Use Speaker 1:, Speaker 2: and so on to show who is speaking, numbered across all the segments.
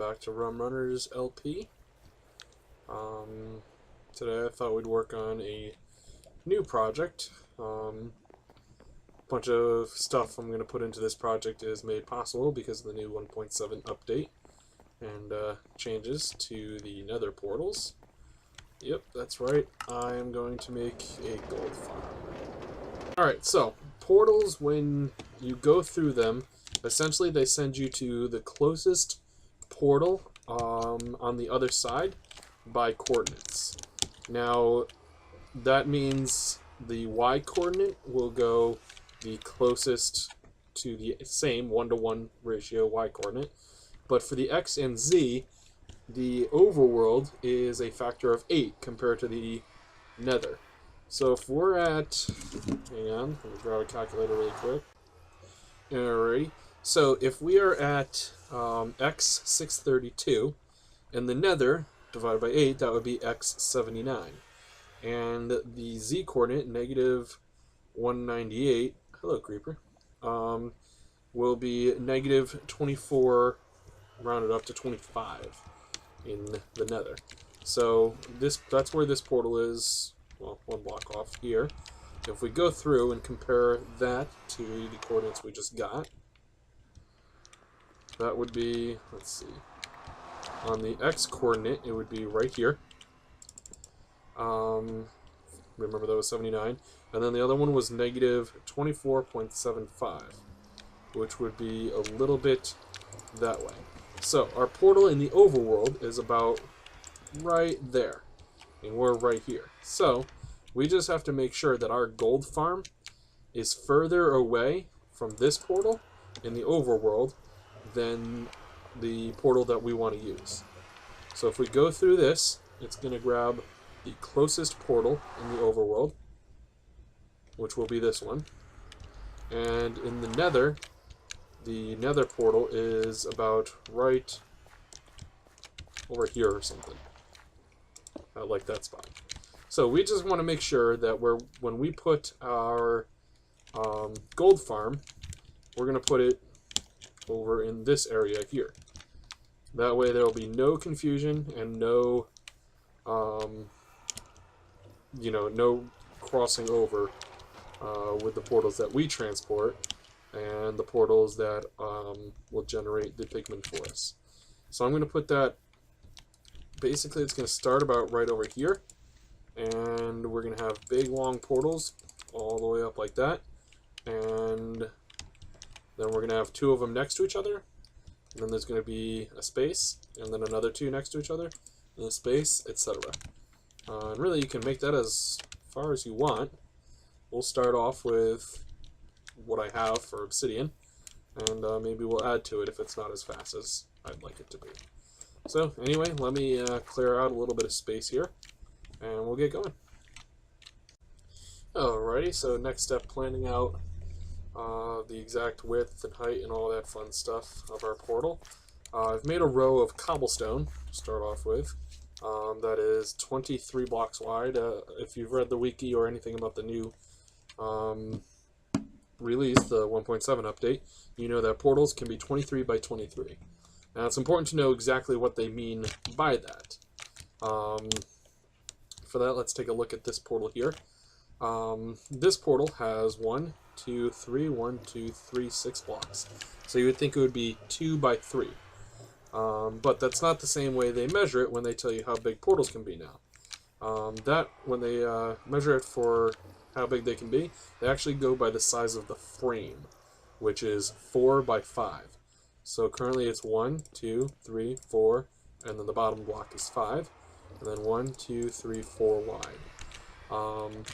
Speaker 1: back to Rum Runners LP. Today I thought we'd work on a new project. Bunch of stuff I'm going to put into this project is made possible because of the new 1.7 update and changes to the nether portals. Yep, that's right. I am going to make a gold farm. Alright, so portals, when you go through them, essentially they send you to the closest portal on the other side by coordinates. Now, that means the y coordinate will go the closest to the same 1-to-1 ratio y coordinate, but for the x and z, the overworld is a factor of 8 compared to the nether. So if we're at, hang on, let me grab a calculator really quick. Alrighty, so if we are at x 632, and the nether divided by 8, that would be x 79. And the z coordinate, negative 198, hello creeper, will be negative 24, rounded up to 25 in the nether. So that's where this portal is, well, one block off here. If we go through and compare that to the coordinates we just got, that would be, let's see, on the x coordinate it would be right here. Remember that was 79, and then the other one was negative 24.75, which would be a little bit that way. So our portal in the overworld is about right there, and we're right here. So we just have to make sure that our gold farm is further away from this portal in the overworld than the portal that we want to use. So if we go through this, it's going to grab the closest portal in the overworld, which will be this one. And in the nether portal is about right over here or something. I like that spot. So we just want to make sure that when we put our gold farm, we're going to put it over in this area here. That way there will be no confusion and no no crossing over with the portals that we transport and the portals that will generate the pigment for us. So I'm going to put that, basically it's going to start about right over here, and we're going to have big long portals all the way up like that, and then we're going to have two of them next to each other, and then there's going to be a space, and then another two next to each other, and a space, etc. And really you can make that as far as you want. We'll start off with what I have for obsidian, and maybe we'll add to it if it's not as fast as I'd like it to be. So anyway, let me clear out a little bit of space here, and we'll get going. Alrighty, so next step, planning out the exact width and height and all that fun stuff of our portal. I've made a row of cobblestone to start off with. That is 23 blocks wide. If you've read the wiki or anything about the new release, the 1.7 update, you know that portals can be 23 by 23. Now it's important to know exactly what they mean by that. For that, let's take a look at this portal here. This portal has 1, 2, 3, 6 blocks. So you would think it would be 2 by 3. But that's not the same way they measure it when they tell you how big portals can be now. When they measure it for how big they can be, they actually go by the size of the frame, which is 4 by 5. So currently it's 1, 2, 3, 4, and then the bottom block is 5, and then 1, 2, 3, 4 wide.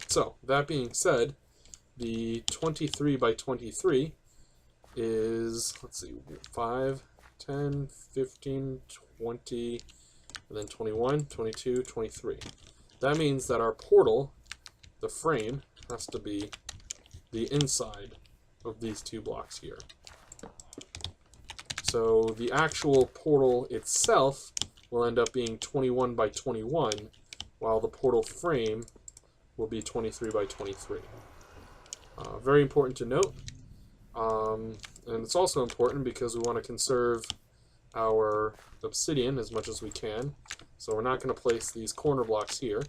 Speaker 1: So that being said, the 23 by 23 is, let's see, 5, 10, 15, 20, and then 21, 22, 23. That means that our portal, the frame, has to be the inside of these two blocks here. So the actual portal itself will end up being 21 by 21, while the portal frame will be 23 by 23. Very important to note. And it's also important because we want to conserve our obsidian as much as we can. So we're not going to place these corner blocks here.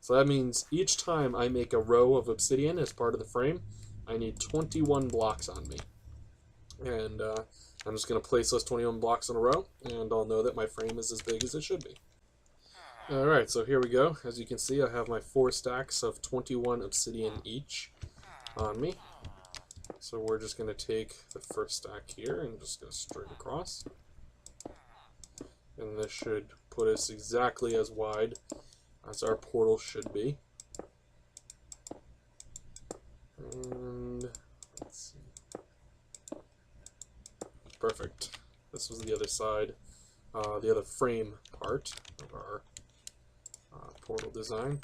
Speaker 1: So that means each time I make a row of obsidian as part of the frame, I need 21 blocks on me. And I'm just going to place those 21 blocks in a row, and I'll know that my frame is as big as it should be. Alright, so here we go. As you can see, I have my 4 stacks of 21 obsidian each on me. So we're just going to take the first stack here and just go straight across. And this should put us exactly as wide as our portal should be. And let's see. Perfect. This was the other side, the other frame part of our portal design.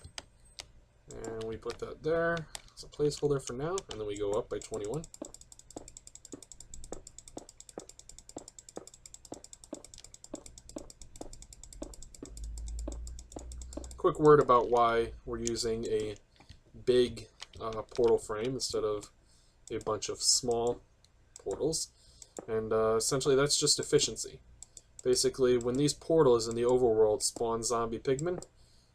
Speaker 1: And we put that there as a placeholder for now, and then we go up by 21. Quick word about why we're using a big portal frame instead of a bunch of small portals. And essentially that's just efficiency. Basically, when these portals in the overworld spawn zombie pigmen,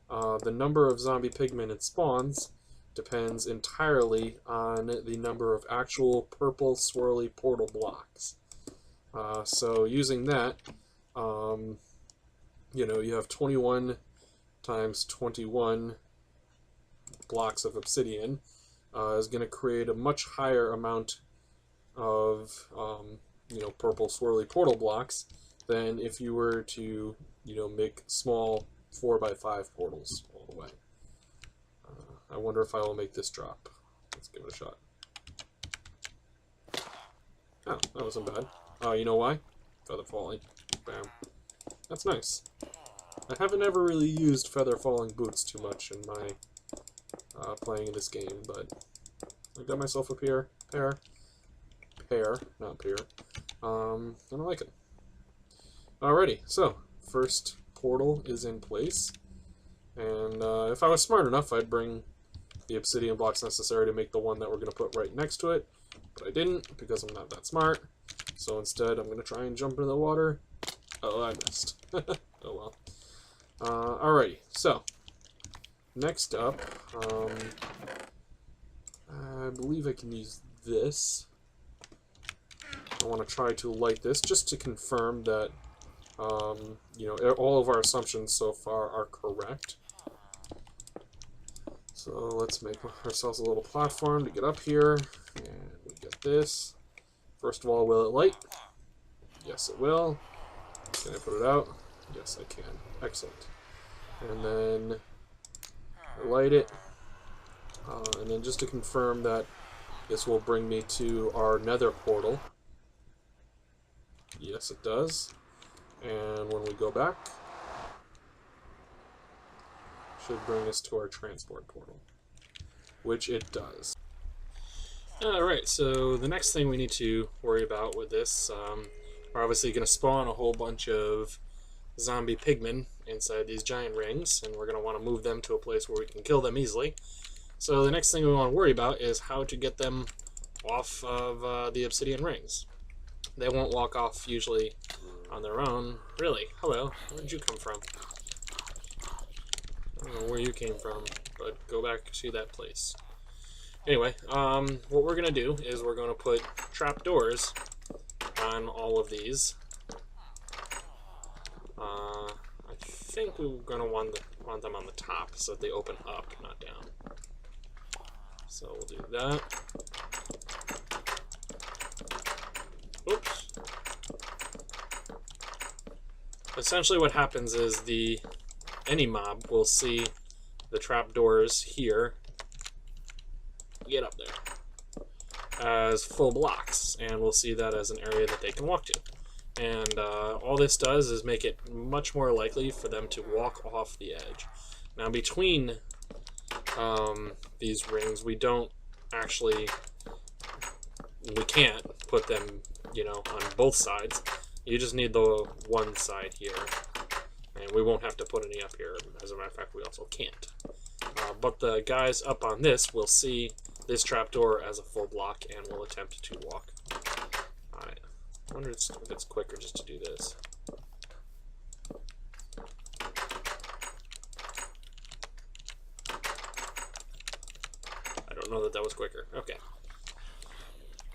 Speaker 1: the number of zombie pigmen it spawns depends entirely on the number of actual purple swirly portal blocks. So using that, you have 21 times 21 blocks of obsidian is going to create a much higher amount of purple swirly portal blocks than if you were to make small 4x5 portals all the way. I wonder if I will make this drop. Let's give it a shot. Oh, that wasn't bad. You know why? Feather falling. Bam. That's nice. I haven't ever really used feather falling boots too much in my playing in this game, but I got myself a pair, not pear, and I like it. Alrighty, so first portal is in place, and if I was smart enough, I'd bring the obsidian blocks necessary to make the one that we're going to put right next to it, but I didn't because I'm not that smart. So instead, I'm going to try and jump into the water. Oh, I missed. Oh well. Alrighty, so next up, I believe I can use this. I want to try to light this just to confirm that all of our assumptions so far are correct. So let's make ourselves a little platform to get up here, and we get this. First of all, will it light? Yes, it will. Can I put it out? Yes, I can. Excellent. And then light it. And then just to confirm that this will bring me to our nether portal. Yes, it does. And when we go back, should bring us to our transport portal, which it does. Alright, so the next thing we need to worry about with this, we're obviously going to spawn a whole bunch of zombie pigmen inside these giant rings, and we're going to want to move them to a place where we can kill them easily. So the next thing we want to worry about is how to get them off of the obsidian rings. They won't walk off usually on their own. Really? Hello, where did you come from? I don't know where you came from, but go back to that place. Anyway, what we're going to do is we're going to put trapdoors on all of these. I think we're going to want them on the top so that they open up, not down. So we'll do that. Oops. Essentially what happens is any mob will see the trapdoors here get up there as full blocks, and we'll see that as an area that they can walk to. And all this does is make it much more likely for them to walk off the edge. Now between these rings, we can't put them, on both sides. You just need the one side here. And we won't have to put any up here. As a matter of fact, we also can't. But the guys up on this will see this trapdoor as a full block and will attempt to walk. Alright. I wonder if it's quicker just to do this. don't know that that was quicker. Okay.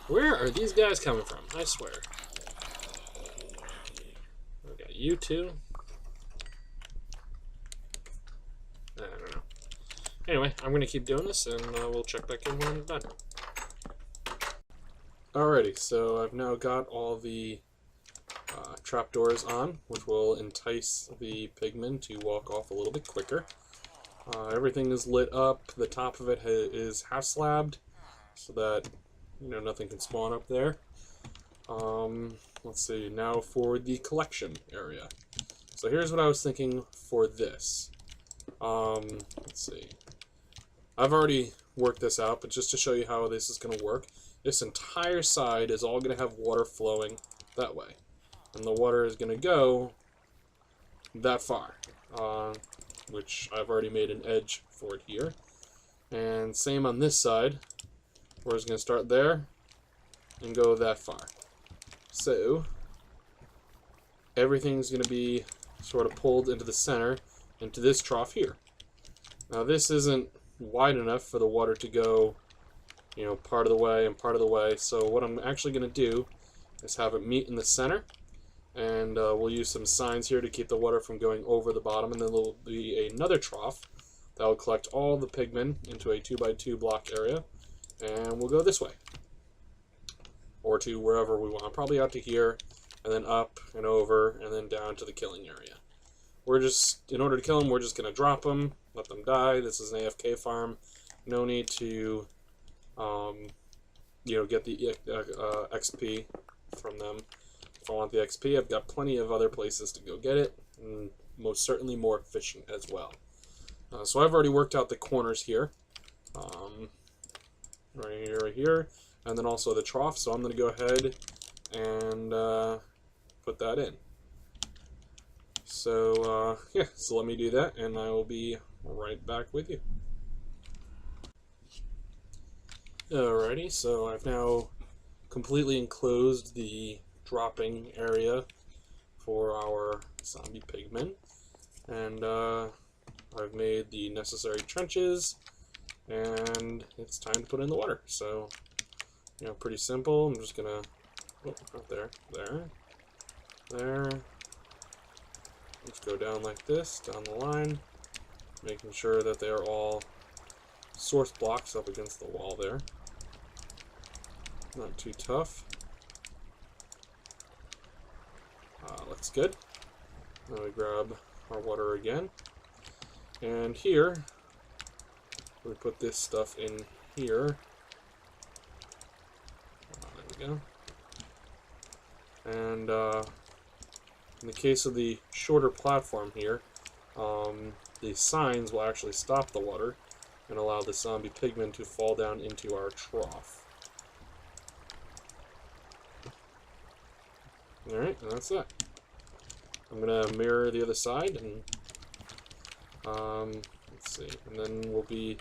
Speaker 1: Where are these guys coming from? I swear. Okay, you two. I don't know. Anyway, I'm going to keep doing this, and we'll check back in when I'm done. Alrighty, so I've now got all the trapdoors on, which will entice the pigmen to walk off a little bit quicker. Everything is lit up. The top of it is half slabbed, so that nothing can spawn up there. Let's see, now for the collection area. So here's what I was thinking for this. Let's see. I've already worked this out, but just to show you how this is going to work, this entire side is all going to have water flowing that way. And the water is going to go that far, which I've already made an edge for it here. And same on this side, we're just going to start there and go that far. So everything's going to be sort of pulled into the center, into this trough here. Now this isn't wide enough for the water to go, part of the way and part of the way. So what I'm actually going to do is have it meet in the center, and we'll use some signs here to keep the water from going over the bottom, and then there'll be another trough that will collect all the pigmen into a 2x2 block area, and we'll go this way, or to wherever we want, probably out to here, and then up and over, and then down to the killing area. We're just, in order to kill them, we're just going to drop them, let them die. This is an AFK farm. No need to, get the XP from them. If I want the XP, I've got plenty of other places to go get it, and most certainly more efficient as well. So I've already worked out the corners here, right here, and then also the trough. So I'm going to go ahead and put that in. So yeah, so let me do that, and I will be right back with you. Alrighty, so I've now completely enclosed the dropping area for our zombie pigmen, and I've made the necessary trenches, and it's time to put in the water. So, pretty simple. I'm just gonna, not there, there. Let's go down like this, down the line, making sure that they are all source blocks up against the wall there. Not too tough. Looks good. Now we grab our water again. And here, we put this stuff in here. There we go. And in the case of the shorter platform here, the signs will actually stop the water and allow the zombie pigmen to fall down into our trough. Alright, and that's that. I'm going to mirror the other side, and let's see, and then we'll be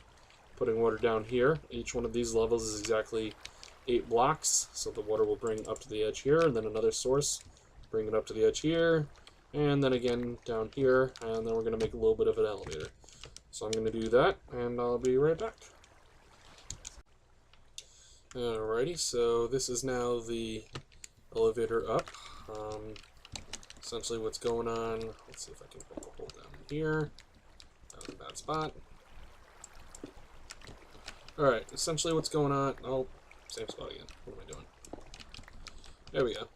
Speaker 1: putting water down here. Each one of these levels is exactly 8 blocks, so the water will bring up to the edge here, and then another source, bring it up to the edge here, and then again down here, and then we're going to make a little bit of an elevator. So I'm going to do that, and I'll be right back. Alrighty, so this is now the elevator up. Essentially what's going on, let's see if I can poke a hole down here. That was a bad spot. Alright, essentially what's going on, oh, same spot again. What am I doing? There we go.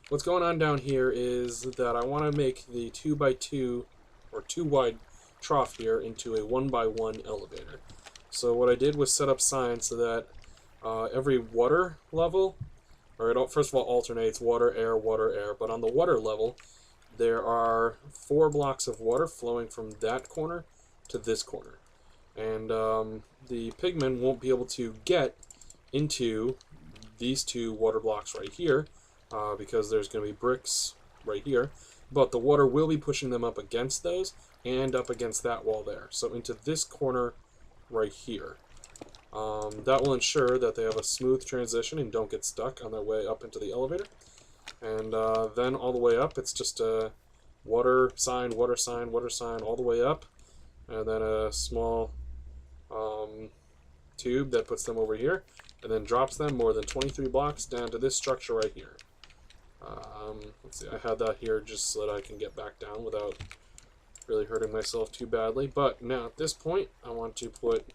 Speaker 1: What's going on down here is that I want to make the 2x2 or 2 wide trough here into a 1x1 elevator. So what I did was set up signs so that every water level, or it first of all alternates water, air, but on the water level there are 4 blocks of water flowing from that corner to this corner. And the pigmen won't be able to get into these 2 water blocks right here, because there's going to be bricks right here, but the water will be pushing them up against those and up against that wall there. So into this corner right here. That will ensure that they have a smooth transition and don't get stuck on their way up into the elevator. And then all the way up, it's just a water sign, water sign, water sign all the way up, and then a small 2 tube that puts them over here, and then drops them more than 23 blocks down to this structure right here. Let's see, I had that here just so that I can get back down without really hurting myself too badly. But now at this point, I want to put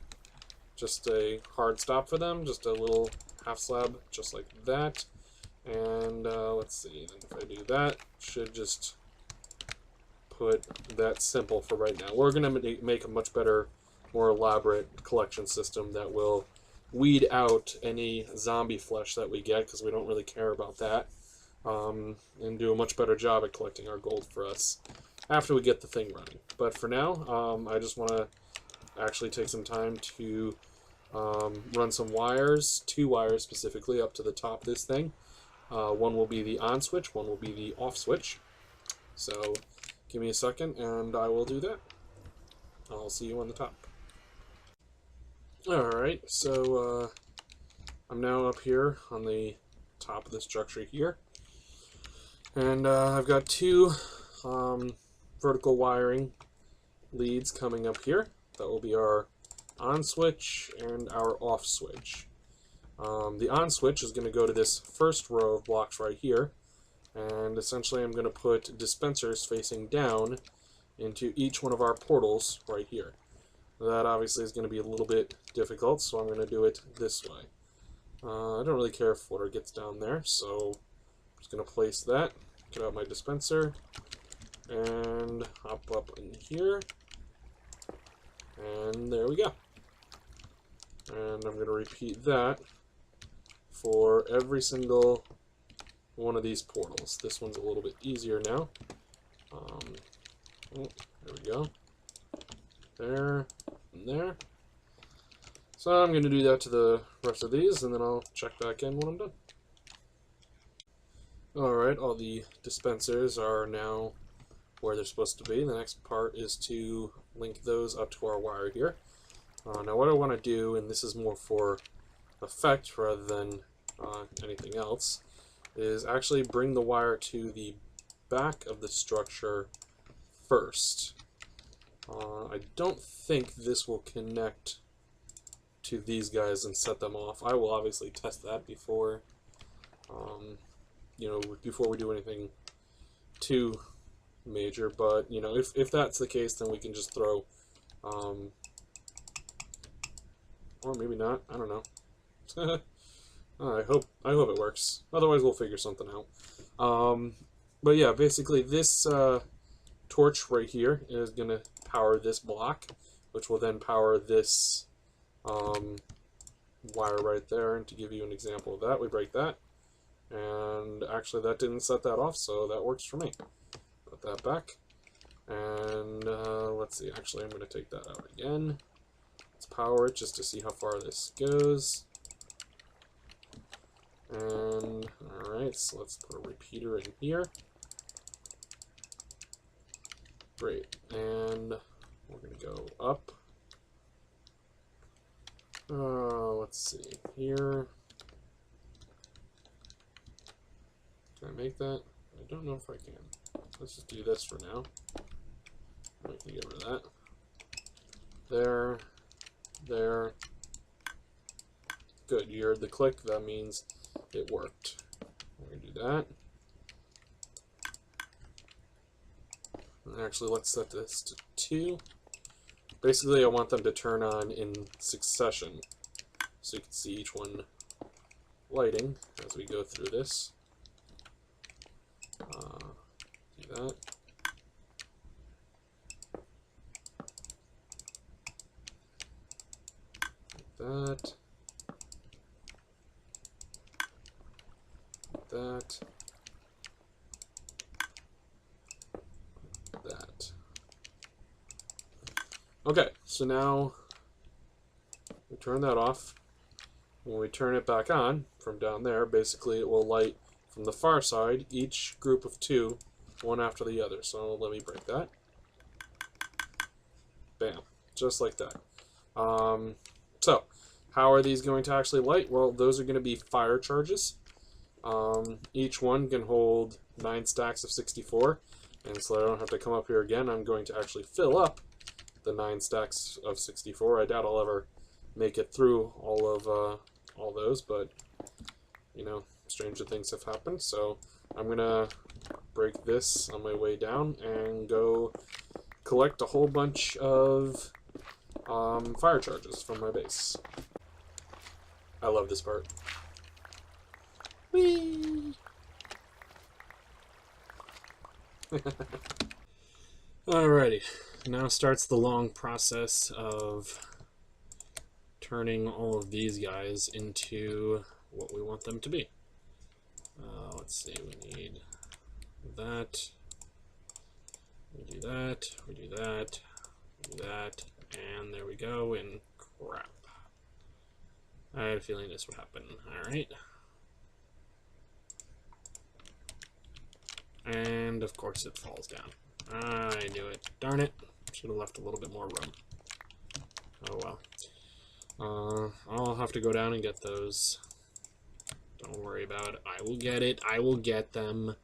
Speaker 1: just a hard stop for them, just a little half slab, just like that. And let's see, then if I do that, should just put that simple for right now. We're going to make a much better, more elaborate collection system that will weed out any zombie flesh that we get, because we don't really care about that, and do a much better job at collecting our gold for us after we get the thing running. But for now, I just want to actually take some time to run some wires, 2 wires specifically, up to the top of this thing. One will be the on switch, one will be the off switch. So give me a second and I will do that. I'll see you on the top. Alright, so I'm now up here on the top of the structure here. And I've got 2 vertical wiring leads coming up here. That will be our on switch and our off switch. The on switch is going to go to this first row of blocks right here, and essentially I'm going to put dispensers facing down into each one of our portals right here. That obviously is going to be a little bit difficult, so I'm going to do it this way. I don't really care if water gets down there, so I'm just going to place that, get out my dispenser, and hop up in here, and there we go. And I'm going to repeat that for every single one of these portals. This one's a little bit easier now. Oh, there we go. There, and there. So I'm going to do that to the rest of these, and then I'll check back in when I'm done. Alright, all the dispensers are now where they're supposed to be. The next part is to link those up to our wire here. Now what I want to do, and this is more for effect rather than anything else, is actually bring the wire to the back of the structure first. I don't think this will connect to these guys and set them off. I will obviously test that before, before we do anything too major. But if that's the case, then we can just throw, or maybe not. I don't know. I hope it works. Otherwise, we'll figure something out. But yeah, basically this torch right here is going to power this block, which will then power this wire right there. And to give you an example of that, we break that, and actually that didn't set that off, so that works for me. Put that back, and let's see. Actually, I'm going to take that out again. Let's power it just to see how far this goes. And alright, so let's put a repeater in here. Great, and we're going to go up. Let's see here. Can I make that? I don't know if I can. Let's just do this for now. We can get rid of that. There. There. Good, you heard the click. That means it worked. We're going to do that. And actually, let's set this to 2. Basically, I want them to turn on in succession, so you can see each one lighting as we go through this. Do that. Like that. That. That. Okay, so now we turn that off. When we turn it back on from down there, basically it will light from the far side each group of 2, one after the other. So let me break that. Bam, just like that. So how are these going to actually light? Well, those are going to be fire charges. Each one can hold 9 stacks of 64, and so I don't have to come up here again. I'm going to actually fill up the 9 stacks of 64. I doubt I'll ever make it through all those, but you know, stranger things have happened. So I'm gonna break this on my way down and go collect a whole bunch of fire charges from my base. I love this part. Whee! Alrighty, now starts the long process of turning all of these guys into what we want them to be. Let's see, we need that, we do that, we do that, we do that, and there we go, and crap. I had a feeling this would happen. Alright. And of course it falls down. I knew it. Darn it. Should have left a little bit more room. Oh well. I'll have to go down and get those. Don't worry about it. I will get it. I will get them.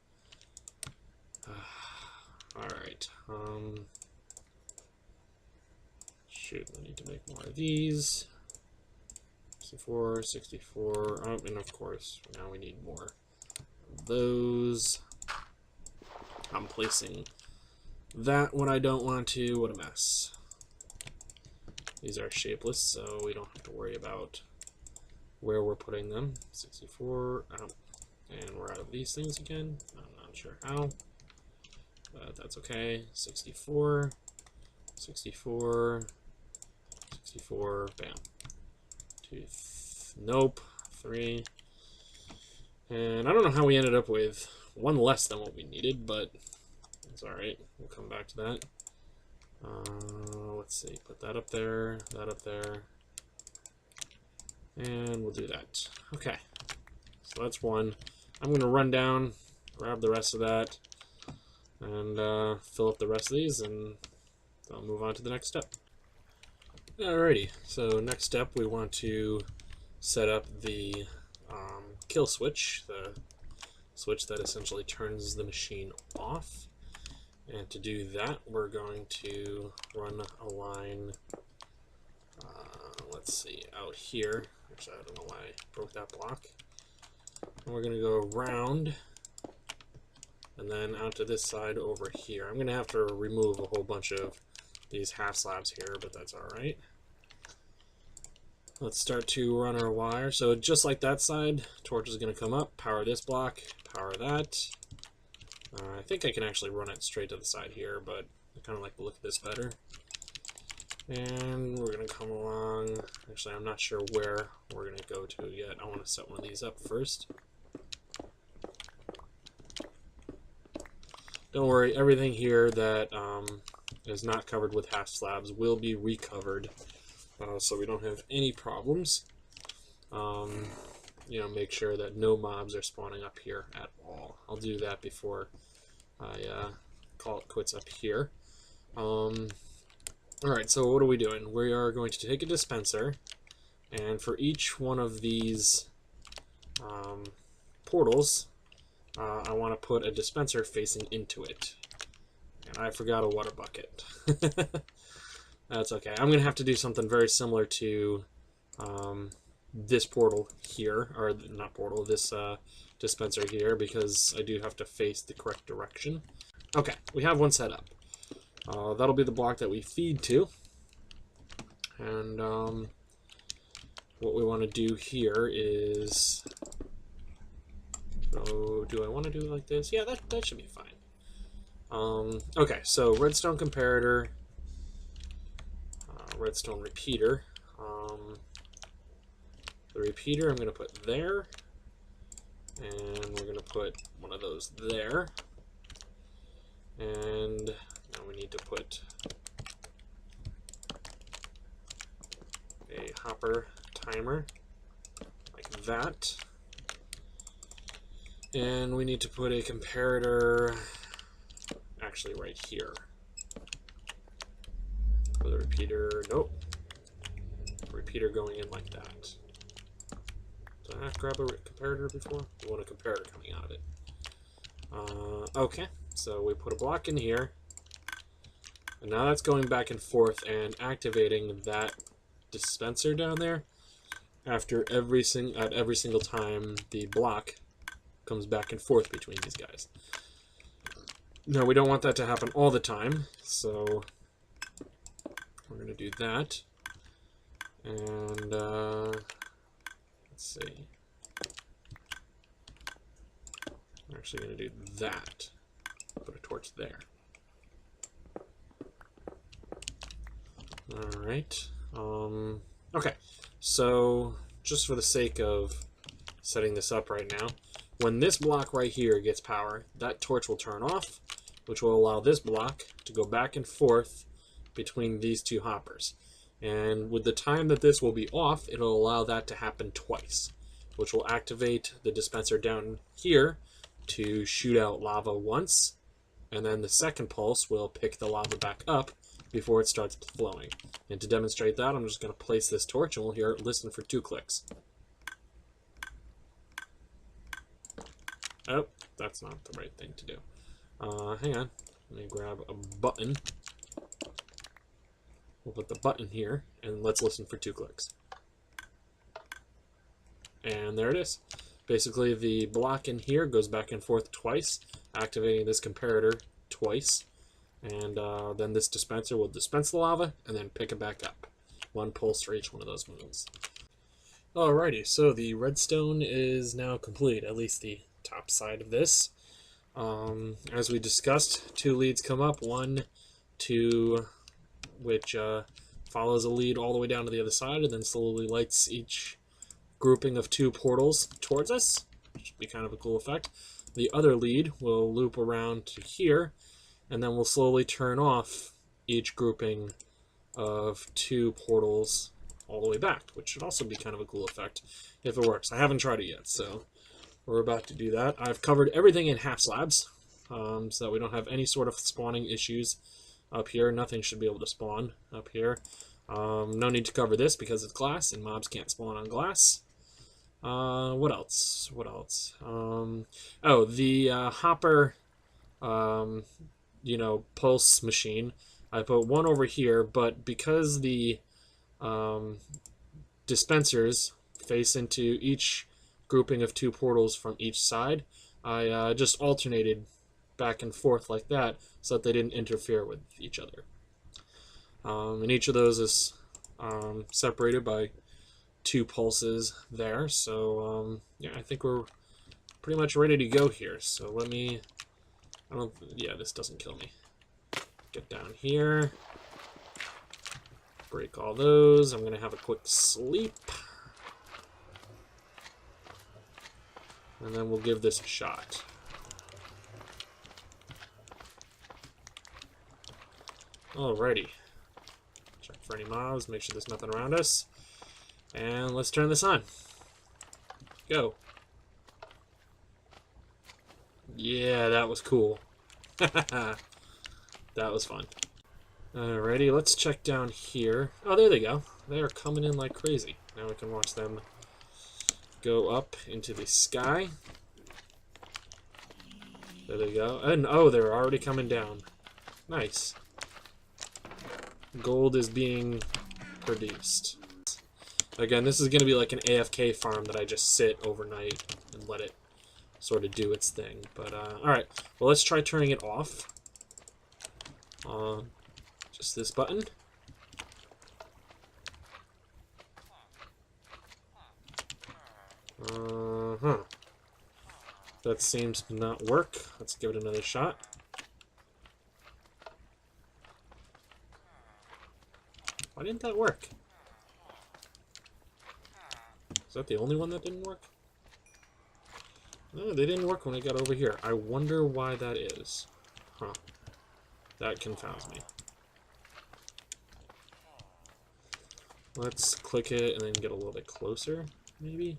Speaker 1: Alright. Shoot, I need to make more of these. 64, 64. Oh, and of course, now we need more of those. I'm placing that when I don't want to. What a mess. These are shapeless, so we don't have to worry about where we're putting them. 64, out. And we're out of these things again. I'm not sure how, but that's okay. 64, 64, 64, bam. 2, nope, 3. And I don't know how we ended up with one less than what we needed, but it's alright. We'll come back to that. Let's see, put that up there, and we'll do that. Okay, so that's one. I'm going to run down, grab the rest of that, and fill up the rest of these, and I'll move on to the next step. Alrighty, so next step we want to set up the kill switch, the switch that essentially turns the machine off. And to do that, we're going to run a line, let's see, out here. Actually, I don't know why I broke that block. And we're going to go around, and then out to this side over here. I'm going to have to remove a whole bunch of these half slabs here, but that's alright. Let's start to run our wire. So just like that side, torch is going to come up, power this block, power that. I think I can actually run it straight to the side here, but I kind of like the look of this better. And we're going to come along. Actually, I'm not sure where we're going to go to yet. I want to set one of these up first. Don't worry, everything here that is not covered with half slabs will be recovered, so we don't have any problems. You know, make sure that no mobs are spawning up here at all. I'll do that before I call it quits up here. Alright, so what are we doing? We are going to take a dispenser, and for each one of these portals, I want to put a dispenser facing into it. And I forgot a water bucket. That's okay. I'm going to have to do something very similar to this portal here, or not portal, this dispenser here, because I do have to face the correct direction. Okay, we have one set up. That'll be the block that we feed to. And what we want to do here is... So, do I want to do it like this? Yeah, that should be fine. Okay, so redstone comparator, redstone repeater. The repeater I'm going to put there, and we're going to put one of those there, and now we need to put a hopper timer like that, and we need to put a comparator actually right here. For the repeater, nope, repeater going in like that. Did I have to grab a comparator before? We want a comparator coming out of it. Okay, so we put a block in here, and now that's going back and forth and activating that dispenser down there after every single time the block comes back and forth between these guys. Now, we don't want that to happen all the time, so we're going to do that. And let's see. I'm actually going to do that. Put a torch there. Alright. Okay. So, just for the sake of setting this up right now, when this block right here gets power, that torch will turn off, which will allow this block to go back and forth between these two hoppers. And with the time that this will be off, it'll allow that to happen twice, which will activate the dispenser down here to shoot out lava once, and then the second pulse will pick the lava back up before it starts flowing. And to demonstrate that, I'm just going to place this torch and we'll hear it listen for 2 clicks. Oh, that's not the right thing to do. Hang on. Let me grab a button. We'll put the button here, and let's listen for 2 clicks. And there it is. Basically, the block in here goes back and forth twice, activating this comparator twice. And then this dispenser will dispense the lava, and then pick it back up. 1 pulse for each one of those moves. Alrighty, so the redstone is now complete, at least the top side of this. As we discussed, 2 leads come up, 1, 2, which follows a lead all the way down to the other side, and then slowly lights each grouping of 2 portals towards us, which should be kind of a cool effect. The other lead will loop around to here, and then we'll slowly turn off each grouping of 2 portals all the way back, which should also be kind of a cool effect if it works. I haven't tried it yet, so we're about to do that. I've covered everything in half slabs, so that we don't have any sort of spawning issues up here. Nothing should be able to spawn up here. No need to cover this because it's glass, and mobs can't spawn on glass. What else? What else? Oh, the hopper, pulse machine. I put 1 over here, but because the dispensers face into each grouping of 2 portals from each side, I just alternated back and forth like that so that they didn't interfere with each other. And each of those is separated by 2 pulses there, so yeah, I think we're pretty much ready to go here. So let me, yeah, this doesn't kill me. Get down here, break all those. I'm gonna have a quick sleep, and then we'll give this a shot. Alrighty. Check for any mobs, make sure there's nothing around us. And let's turn this on. Go. Yeah, that was cool. That was fun. Alrighty, let's check down here. Oh, there they go. They are coming in like crazy. Now we can watch them go up into the sky. There they go. And oh, they're already coming down. Nice. Gold is being produced. Again, this is going to be like an AFK farm that I just sit overnight and let it sort of do its thing. But, alright. Well, let's try turning it off. Just this button. That seems to not work. Let's give it another shot. Why didn't that work? Is that the only one that didn't work? No, they didn't work when I got over here. I wonder why that is. Huh. That confounds me. Let's click it and then get a little bit closer, maybe?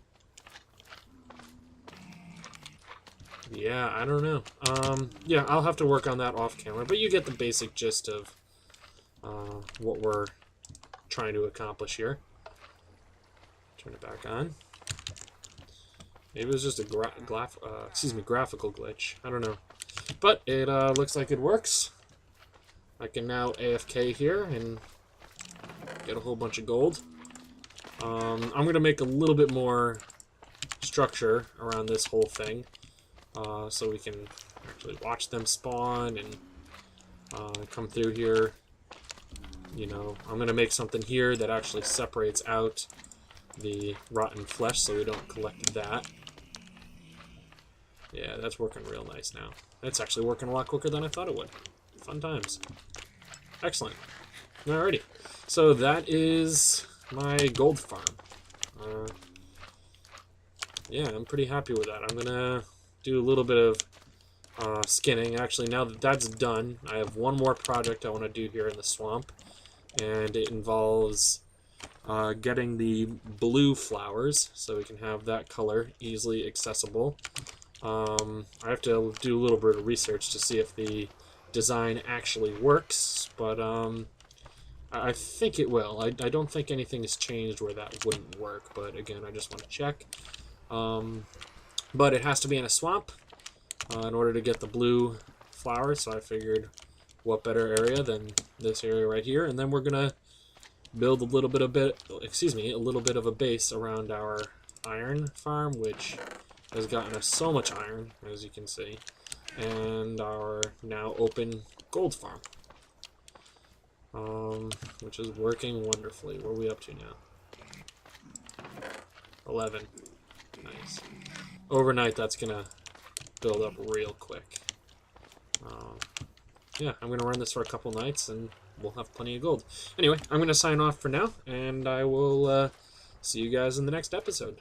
Speaker 1: Yeah, I don't know. Yeah, I'll have to work on that off camera, but you get the basic gist of what we're trying to accomplish here. Turn it back on. Maybe it was just a graphical glitch. I don't know. But it looks like it works. I can now AFK here and get a whole bunch of gold. I'm going to make a little bit more structure around this whole thing, so we can actually watch them spawn and come through here. You know, I'm going to make something here that actually separates out the rotten flesh so we don't collect that. Yeah, that's working real nice now. It's actually working a lot quicker than I thought it would. Fun times. Excellent. Alrighty. So that is my gold farm. Yeah, I'm pretty happy with that. I'm going to do a little bit of skinning. Actually, now that that's done, I have one more project I want to do here in the swamp. And it involves getting the blue flowers so we can have that color easily accessible. I have to do a little bit of research to see if the design actually works, but I think it will. I don't think anything has changed where that wouldn't work, but again, I just want to check. But it has to be in a swamp in order to get the blue flowers, so I figured what better area than this area right here, and then we're gonna build a little bit of a base around our iron farm, which has gotten us so much iron, as you can see, and our now open gold farm, which is working wonderfully. What are we up to now? 11. Nice. Overnight, that's gonna build up real quick. Yeah, I'm going to run this for a couple nights, and we'll have plenty of gold. Anyway, I'm going to sign off for now, and I will see you guys in the next episode.